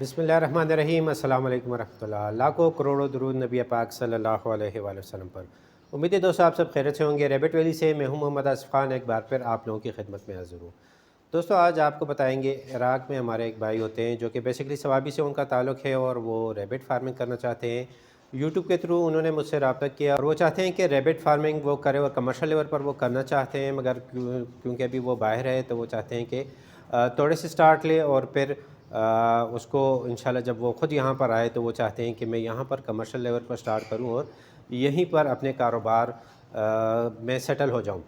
बिस्मिल्लाहिर्रहमानिर्रहीम। अस्सलाम वालेकुम वरहमतुल्लाह। लाखों करोड़ों दुरूद नबी पाक सल्लल्लाहु अलैहि वसल्लम पर। उम्मीद है दोस्तों आप सब खैरियत से होंगे। रैबिट वैली से मैं हूं मोहम्मद आसिफ खान, एक बार फिर आप लोगों की खिदमत में हाज़िर हूं। दोस्तों आज आपको बताएंगे, इराक़ में हमारे एक भाई होते हैं जो कि बेसिकली सवाबी से उनका ताल्लुक़ है और वो रैबिट फार्मिंग करना चाहते हैं। यूट्यूब के थ्रू उन्होंने मुझसे रब्ता किया और वो चाहते हैं कि रैबिट फार्मिंग वो करें और कमर्शियल लेवल पर वो करना चाहते हैं, मगर क्योंकि अभी वो बाहर है तो वो चाहते हैं कि थोड़े से स्टार्ट ले और फिर उसको इंशाल्लाह जब वो ख़ुद यहाँ पर आए तो वो चाहते हैं कि मैं यहाँ पर कमर्शियल लेवल पर स्टार्ट करूँ और यहीं पर अपने कारोबार में सेटल हो जाऊँ।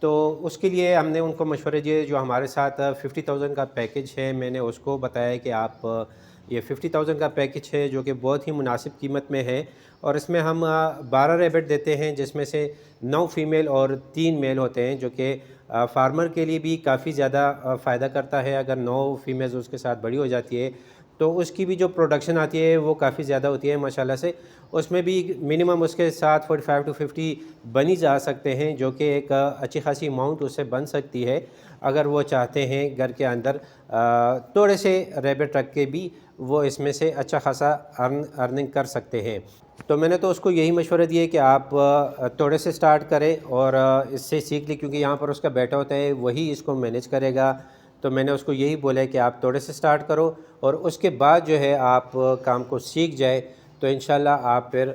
तो उसके लिए हमने उनको मशवरे दिए। जो हमारे साथ 50,000 का पैकेज है, मैंने उसको बताया कि आप ये 50,000 का पैकेज है जो कि बहुत ही मुनासिब कीमत में है और इसमें हम 12 रैबिट देते हैं, जिसमें से 9 फ़ीमेल और 3 मेल होते हैं, जो कि फार्मर के लिए भी काफ़ी ज़्यादा फ़ायदा करता है। अगर 9 फीमेल्स उसके साथ बड़ी हो जाती है तो उसकी भी जो प्रोडक्शन आती है वो काफ़ी ज़्यादा होती है माशाल्लाह से। उसमें भी मिनिमम उसके साथ 45 टू 50 बनी जा सकते हैं, जो कि एक अच्छी खासी अमाउंट उससे बन सकती है अगर वो चाहते हैं घर के अंदर थोड़े से रैबिट रख के भी वो इसमें से अच्छा खासा अर्निंग कर सकते हैं। तो मैंने तो उसको यही मशवरा दिए कि आप थोड़े से स्टार्ट करें और इससे सीख लें, क्योंकि यहाँ पर उसका बेटा होता है वही इसको मैनेज करेगा। तो मैंने उसको यही बोला है कि आप थोड़े से स्टार्ट करो और उसके बाद जो है आप काम को सीख जाए तो इंशाल्लाह आप फिर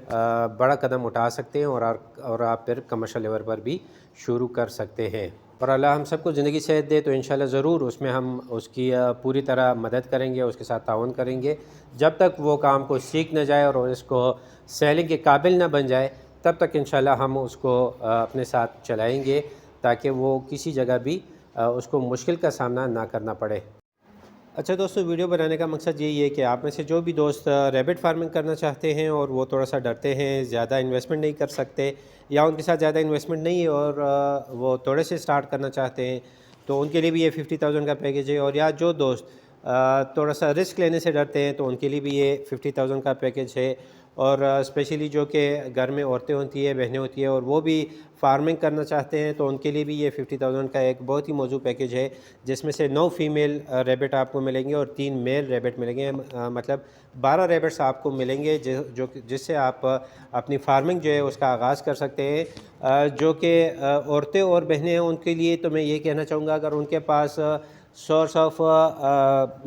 बड़ा कदम उठा सकते हैं और आप फिर कमर्शियल लेवल पर भी शुरू कर सकते हैं। और अल्लाह हम सबको ज़िंदगी सेहत दे तो इंशाल्लाह ज़रूर उसमें हम उसकी पूरी तरह मदद करेंगे, उसके साथ ताउन करेंगे। जब तक वो काम को सीख न जाए और इसको सेलिंग के काबिल न बन जाए तब तक इंशाल्लाह हम उसको अपने साथ चलाएँगे, ताकि वो किसी जगह भी उसको मुश्किल का सामना ना करना पड़े। अच्छा दोस्तों, वीडियो बनाने का मकसद यही है कि आप में से जो भी दोस्त रैबिट फार्मिंग करना चाहते हैं और वो थोड़ा सा डरते हैं, ज़्यादा इन्वेस्टमेंट नहीं कर सकते या उनके साथ ज़्यादा इन्वेस्टमेंट नहीं है और वो थोड़े से स्टार्ट करना चाहते हैं, तो उनके लिए भी ये 50,000 का पैकेज है। और या जो दोस्त थोड़ा सा रिस्क लेने से डरते हैं तो उनके लिए भी ये 50,000 का पैकेज है। और स्पेशली जो कि घर में औरतें होती हैं, बहनें होती हैं और वो भी फार्मिंग करना चाहते हैं तो उनके लिए भी ये 50,000 का एक बहुत ही मौजूद पैकेज है, जिसमें से 9 फीमेल रैबिट आपको मिलेंगे और 3 मेल रैबिट मिलेंगे। मतलब 12 रैबिट्स आपको मिलेंगे जिससे आप अपनी फार्मिंग जो है उसका आगाज़ कर सकते हैं। जो कि औरतें और बहनें हैं उनके लिए तो मैं ये कहना चाहूँगा, अगर उनके पास सोर्स ऑफ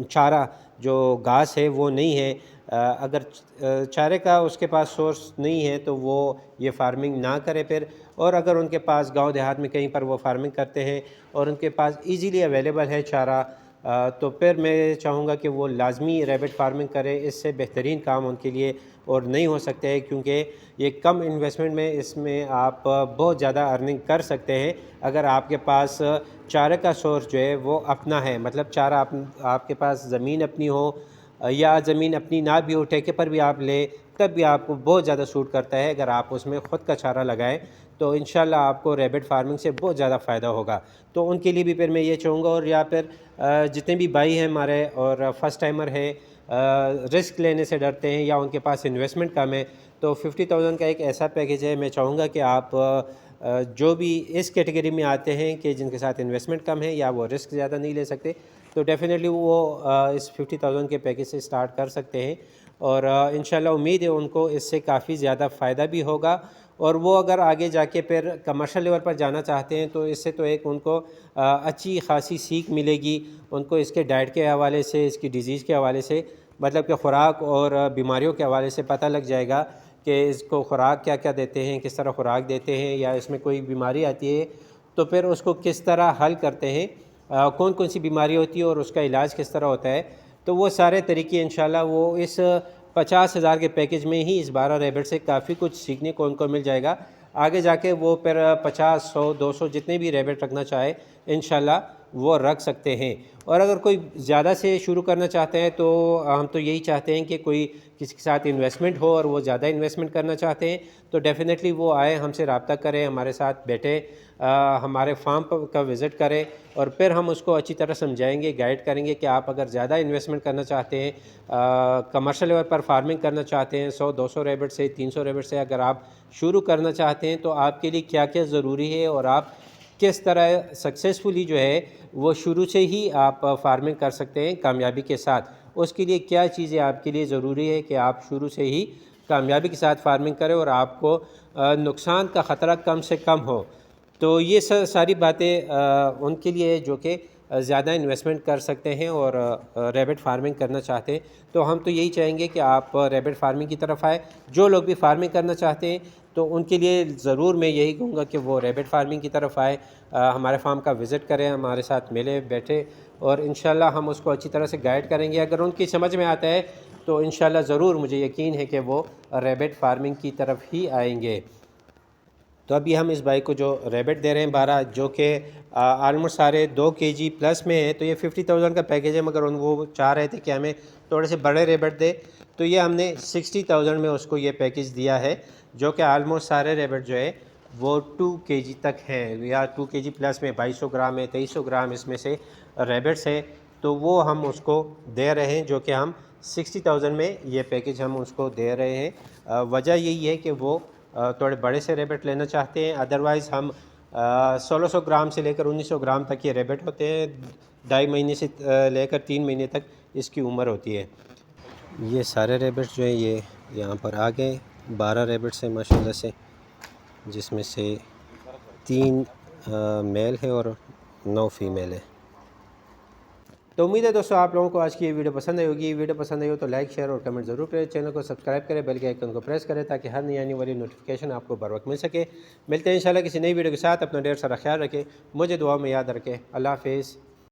चारा जो घास है वो नहीं है, अगर चारे का उसके पास सोर्स नहीं है तो वो ये फार्मिंग ना करे फिर। और अगर उनके पास गांव देहात में कहीं पर वो फार्मिंग करते हैं और उनके पास इजीली अवेलेबल है चारा, तो फिर मैं चाहूँगा कि वो लाजमी रैबिट फार्मिंग करें। इससे बेहतरीन काम उनके लिए और नहीं हो सकते हैं, क्योंकि ये कम इन्वेस्टमेंट में इसमें आप बहुत ज़्यादा अर्निंग कर सकते हैं अगर आपके पास चारे का सोर्स जो है वो अपना है। मतलब चारा आपके पास ज़मीन अपनी हो या ज़मीन अपनी ना भी हो, ठेके पर भी आप लें तब भी आपको बहुत ज़्यादा सूट करता है। अगर आप उसमें ख़ुद का चारा लगाएं तो इंशाल्लाह आपको रैबिट फार्मिंग से बहुत ज़्यादा फ़ायदा होगा। तो उनके लिए भी फिर मैं ये चाहूँगा, और या फिर जितने भी भाई हैं हमारे और फर्स्ट टाइमर है, रिस्क लेने से डरते हैं या उनके पास इन्वेस्टमेंट कम है, तो 50,000 का एक ऐसा पैकेज है। मैं चाहूँगा कि आप जो भी इस कैटेगरी में आते हैं कि जिनके साथ इन्वेस्टमेंट कम है या वो रिस्क ज़्यादा नहीं ले सकते, तो डेफ़िनेटली वो इस 50,000 के पैकेज से स्टार्ट कर सकते हैं। और इंशाल्लाह उम्मीद है उनको इससे काफ़ी ज़्यादा फ़ायदा भी होगा। और वो अगर आगे जाके फिर कमर्शियल लेवल पर जाना चाहते हैं तो इससे तो एक उनको अच्छी खासी सीख मिलेगी। उनको इसके डाइट के हवाले से, इसकी डिज़ीज़ के हवाले से, मतलब कि ख़ुराक और बीमारियों के हवाले से पता लग जाएगा कि इसको ख़ुराक क्या क्या देते हैं, किस तरह ख़ुराक देते हैं, या इसमें कोई बीमारी आती है तो फिर उसको किस तरह हल करते हैं, कौन कौन सी बीमारी होती है और उसका इलाज किस तरह होता है। तो वो सारे तरीके इंशाल्लाह वो इस 50,000 के पैकेज में ही, इस 12 रैबिट से काफ़ी कुछ सीखने को उनको मिल जाएगा। आगे जाके वो फिर 50, 100, 200 जितने भी रैबिट रखना चाहे इंशाल्लाह वो रख सकते हैं। और अगर कोई ज़्यादा से शुरू करना चाहते हैं तो हम तो यही चाहते हैं कि कोई किसी के साथ इन्वेस्टमेंट हो और वो ज़्यादा इन्वेस्टमेंट करना चाहते हैं तो डेफ़िनेटली वो आए, हमसे रब्ता करें, हमारे साथ बैठे, हमारे फार्म का विज़िट करें और फिर हम उसको अच्छी तरह समझाएंगे, गाइड करेंगे कि आप अगर ज़्यादा इन्वेस्टमेंट करना चाहते हैं, कमर्शियल लेवल पर फार्मिंग करना चाहते हैं, 100-200 रैबिट से, 300 रैबिट से अगर आप शुरू करना चाहते हैं तो आपके लिए क्या क्या ज़रूरी है और आप किस तरह सक्सेसफुली जो है वो शुरू से ही आप फार्मिंग कर सकते हैं कामयाबी के साथ। اس کے لیے کیا چیزیں آپ کے لیے ضروری ہے کہ آپ شروع سے ہی کامیابی کے ساتھ فارمنگ کریں اور آپ کو نقصان کا خطرہ کم سے کم ہو. تو یہ ساری باتیں ان کے لیے جو کہ زیادہ انویسٹمنٹ کر سکتے ہیں اور ریبٹ فارمنگ کرنا چاہتے ہیں. تو ہم تو یہی چاہیں گے کہ آپ ریبٹ فارمنگ کی طرف آئے. جو لوگ بھی فارمنگ کرنا چاہتے ہیں تو ان کے لیے ضرور میں یہی کہوں گا کہ وہ ریبٹ فارمنگ کی طرف آئے, ہمارے فارم کا وزٹ کریں, ہمارے ساتھ ملے بیٹھے, اور انشاءاللہ ہم اس کو اچھی طرح سے گائیڈ کریں گے. اگر ان کی سمجھ میں آتا ہے تو انشاءاللہ ضرور مجھے یقین ہے کہ وہ ریبٹ فارمنگ کی طرف ہی آئیں گے. تو ابھی ہم اس بھائی کو جو ریبٹ دے رہے ہیں 12, جو کہ آلموسٹ سارے 2 kg پلس میں ہے. تو یہ 50,000 کا پیکیج ہے, مگر وہ چاہ رہے تھے کہ ہمیں تھوڑے سے بڑے ریبٹ دے, تو یہ ہم نے 60,000 میں اس کو یہ پیکیج دیا ہے, جو کہ آلموسٹ سارے ریبٹ جو ہے وہ 2 kg تک ہیں, یا 2 kg پلس میں 2200 گرام ہے, 2300 گرام اس میں سے ریبٹس ہے. تو وہ ہم اس کو دے رہے ہیں, جو کہ ہم 60,000 میں یہ پیکیج ہم اس کو دے رہے ہیں. وجہ یہی ہے کہ وہ تھوڑے بڑے سے ریبٹ لینا چاہتے ہیں. ادروائز ہم 1600 گرام سے لے کر 1900 گرام تک یہ ریبٹ ہوتے ہیں, 2.5 مہینے سے لے کر 3 مہینے تک اس کی عمر ہوتی ہے. یہ سارے ریبٹس جو ہیں یہ یہاں پر آ گئے, 12 ریبٹس ہیں ماشاءاللہ سے, جس میں سے 3 میل ہے اور 9 فیمیل ہے. تو امید ہے دوستو آپ لوگوں کو آج کی یہ ویڈیو پسند آئی ہوگی. ویڈیو پسند آئی ہو تو لائک, شیئر اور کمنٹ ضرور کریں. چینل کو سبسکرائب کریں, بیل کے آئیکن کو پریس کریں تاکہ ہر نئی آنے والی نوٹیفیکیشن آپ کو بر وقت مل سکے. ملتے ہیں انشاءاللہ کسی نئی ویڈیو کے ساتھ. اپنا ڈھیر سارا خیال رکھیں, مجھے دعا میں یاد رکھیں. اللہ حافظ.